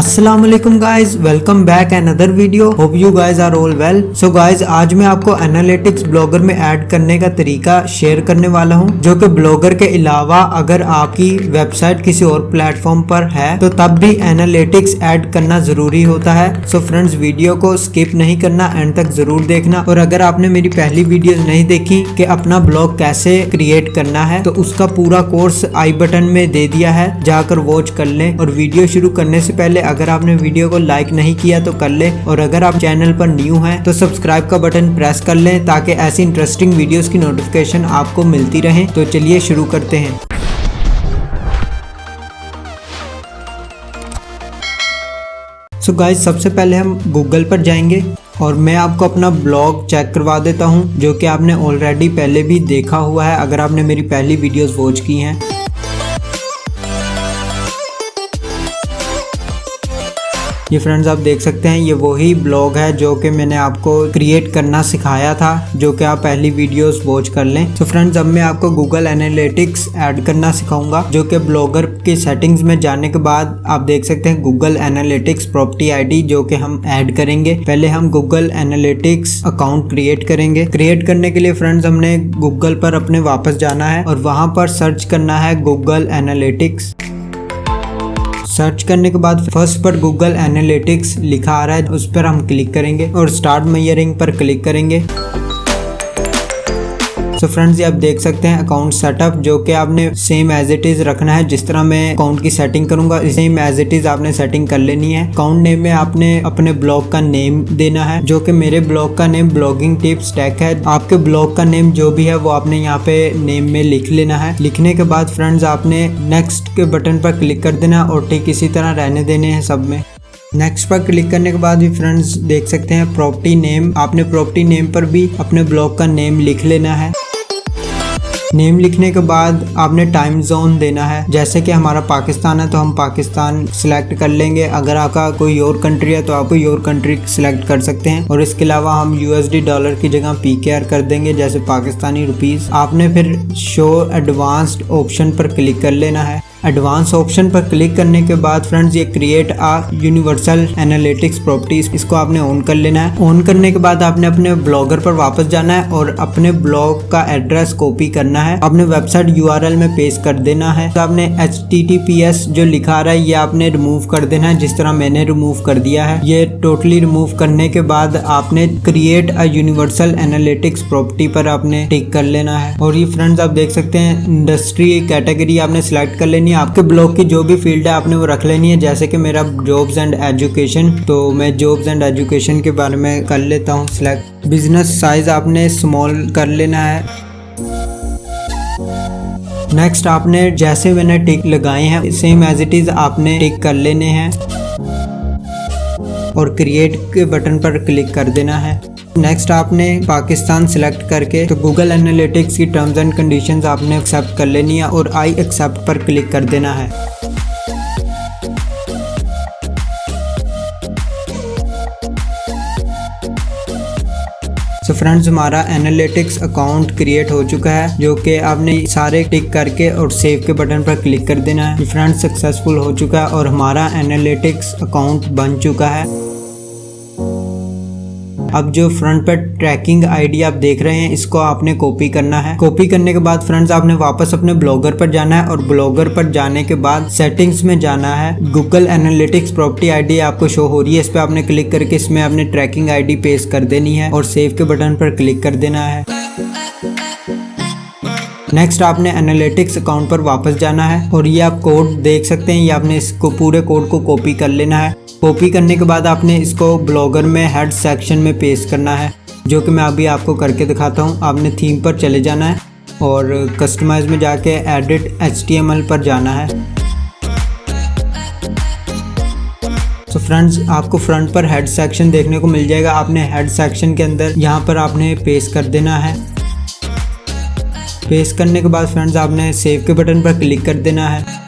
अस्सलाम वालेकुम guys, welcome back another video. Hope you guys are all well. So guys, आज मैं आपको एनालिटिक्स ब्लॉगर में ऐड करने का तरीका शेयर करने वाला हूं, जो कि ब्लॉगर के अलावा अगर आपकी वेबसाइट किसी और प्लेटफॉर्म पर है तो तब भी एनालिटिक्स ऐड करना जरूरी होता है। सो फ्रेंड्स, वीडियो को स्किप नहीं करना, एंड तक जरूर देखना। और अगर आपने मेरी पहली वीडियो नहीं देखी कि अपना ब्लॉग कैसे क्रिएट करना है, तो उसका पूरा कोर्स आई बटन में दे दिया है, जाकर वॉच कर लें। और वीडियो शुरू करने से पहले अगर आपने वीडियो को लाइक नहीं किया तो कर ले, और अगर आप चैनल पर न्यू हैं तो सब्सक्राइब का बटन प्रेस कर लें, ताकि ऐसी इंटरेस्टिंग वीडियोस की नोटिफिकेशन आपको मिलती रहे। तो चलिए शुरू करते हैं। सो गाइस, सबसे पहले हम गूगल पर जाएंगे और मैं आपको अपना ब्लॉग चेक करवा देता हूं, जो कि आपने ऑलरेडी पहले भी देखा हुआ है अगर आपने मेरी पहली वीडियोस वॉच की हैं। ये फ्रेंड्स, आप देख सकते हैं ये वही ब्लॉग है जो कि मैंने आपको क्रिएट करना सिखाया था, जो कि आप पहली वीडियोस वॉच कर लें। तो फ्रेंड्स, अब मैं आपको गूगल एनालिटिक्स ऐड करना सिखाऊंगा, जो कि ब्लॉगर की सेटिंग्स में जाने के बाद आप देख सकते हैं गूगल एनालिटिक्स प्रॉपर्टी आईडी, जो कि हम ऐड करेंगे। पहले हम गूगल एनालिटिक्स अकाउंट क्रिएट करेंगे। क्रिएट करने के लिए फ्रेंड्स, हमने गूगल पर अपने वापस जाना है और वहां पर सर्च करना है गूगल एनालिटिक्स। सर्च करने के बाद फर्स्ट पर गूगल एनालिटिक्स लिखा आ रहा है, उस पर हम क्लिक करेंगे और स्टार्ट मेजरिंग पर क्लिक करेंगे। तो फ्रेंड्स, ये आप देख सकते हैं अकाउंट सेटअप, जो कि आपने सेम एज इट इज रखना है। जिस तरह मैं अकाउंट की सेटिंग करूंगा, सेम एज इट इज आपने सेटिंग कर लेनी है। अकाउंट नेम में आपने अपने ब्लॉग का नेम देना है, जो कि मेरे ब्लॉग का नेम ब्लॉगिंग टिप्स टेक है। आपके ब्लॉग का नेम जो भी है वो आपने यहाँ पे नेम में लिख लेना है। लिखने के बाद फ्रेंड्स, आपने नेक्स्ट के बटन पर क्लिक कर देना और ठीक इसी तरह रहने देने हैं सब में। नेक्स्ट पर क्लिक करने के बाद भी फ्रेंड्स देख सकते हैं प्रॉपर्टी नेम, आपने प्रॉपर्टी नेम पर भी अपने ब्लॉग का नेम लिख लेना है। नेम लिखने के बाद आपने टाइम जोन देना है। जैसे कि हमारा पाकिस्तान है तो हम पाकिस्तान सिलेक्ट कर लेंगे। अगर आपका कोई और कंट्री है तो आप कोई और कंट्री सिलेक्ट कर सकते हैं। और इसके अलावा हम यूएसडी डॉलर की जगह PKR कर देंगे, जैसे पाकिस्तानी रुपीस। आपने फिर शो एडवांस्ड ऑप्शन पर क्लिक कर लेना है। एडवांस ऑप्शन पर क्लिक करने के बाद फ्रेंड्स, ये create a universal analytics properties, इसको आपने ऑन कर लेना है। ऑन करने के बाद आपने अपने ब्लॉगर पर वापस जाना है और अपने ब्लॉग का एड्रेस कॉपी करना है, अपने वेबसाइट URL में पेस्ट कर देना है। तो आपने HTTPS जो लिखा आ रहा है ये आपने रिमूव कर देना है, जिस तरह मैंने रिमूव कर दिया है। ये टोटली रिमूव करने के बाद आपने create a universal analytics property पर आपने टिक कर लेना है। और ये फ्रेंड्स, आप देख सकते हैं इंडस्ट्री कैटेगरी आपने सिलेक्ट कर लेनी। आपके ब्लॉग की जो भी फील्ड है आपने वो रख लेनी है। जैसे कि मेरा जॉब्स एंड एजुकेशन, तो मैं जॉब्स एंड एजुकेशन के बारे में कर लेता हूँ सिलेक्ट। बिजनेस साइज आपने स्मॉल कर लेना है। नेक्स्ट, आपने जैसे मैंने टिक लगाए हैं सेम एज इट इज आपने टिक कर लेने हैं और क्रिएट के बटन पर क्लिक कर देना है। नेक्स्ट, आपने पाकिस्तान सिलेक्ट करके तो गूगल एनालिटिक्स की टर्म्स एंड कंडीशंस आपने एक्सेप्ट कर लेनी है और आई एक्सेप्ट पर क्लिक कर देना है। तो फ्रेंड्स, हमारा एनालिटिक्स अकाउंट क्रिएट हो चुका है, जो कि आपने सारे टिक करके और सेव के बटन पर क्लिक कर देना है। फ्रेंड्स, सक्सेसफुल हो चुका है और हमारा एनालिटिक्स अकाउंट बन चुका है। अब जो फ्रंट पर ट्रैकिंग आईडी आप देख रहे हैं, इसको आपने कॉपी करना है। कॉपी करने के बाद फ्रेंड्स, आपने वापस अपने ब्लॉगर पर जाना है और ब्लॉगर पर जाने के बाद सेटिंग्स में जाना है। गूगल एनालिटिक्स प्रॉपर्टी आईडी आपको शो हो रही है, इस पर आपने क्लिक करके इसमें आपने ट्रैकिंग आईडी पेस्ट कर देनी है और सेव के बटन पर क्लिक कर देना है। नेक्स्ट, आपने एनालिटिक्स अकाउंट पर वापस जाना है और ये आप कोड देख सकते हैं, ये आपने इसको पूरे कोड को कॉपी कर लेना है। कॉपी करने के बाद आपने इसको ब्लॉगर में हेड सेक्शन में पेस्ट करना है, जो कि मैं अभी आपको करके दिखाता हूँ। आपने थीम पर चले जाना है और कस्टमाइज में जाके एडिट HTML पर जाना है। तो फ्रेंड्स, आपको फ्रंट पर हेड सेक्शन देखने को मिल जाएगा। आपने हेड सेक्शन के अंदर यहाँ पर आपने पेस्ट कर देना है। पेस्ट करने के बाद फ्रेंड्स, आपने सेव के बटन पर क्लिक कर देना है।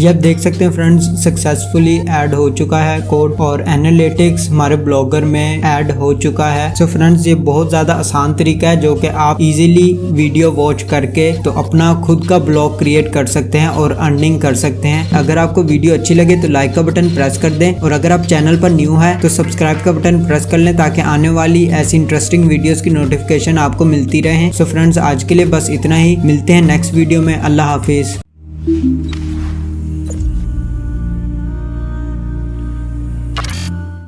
ये आप देख सकते हैं फ्रेंड्स, सक्सेसफुली ऐड हो चुका है कोड और एनालिटिक्स हमारे ब्लॉगर में ऐड हो चुका है। सो फ्रेंड्स, ये बहुत ज्यादा आसान तरीका है जो कि आप इजीली वीडियो वॉच करके तो अपना खुद का ब्लॉग क्रिएट कर सकते हैं और अर्निंग कर सकते हैं। अगर आपको वीडियो अच्छी लगे तो लाइक का बटन प्रेस कर दें और अगर आप चैनल पर न्यू है तो सब्सक्राइब का बटन प्रेस कर लें ताकि आने वाली ऐसी इंटरेस्टिंग वीडियोस की नोटिफिकेशन आपको मिलती रहे। सो फ्रेंड्स, आज के लिए बस इतना ही, मिलते हैं नेक्स्ट वीडियो में। अल्लाह हाफिज।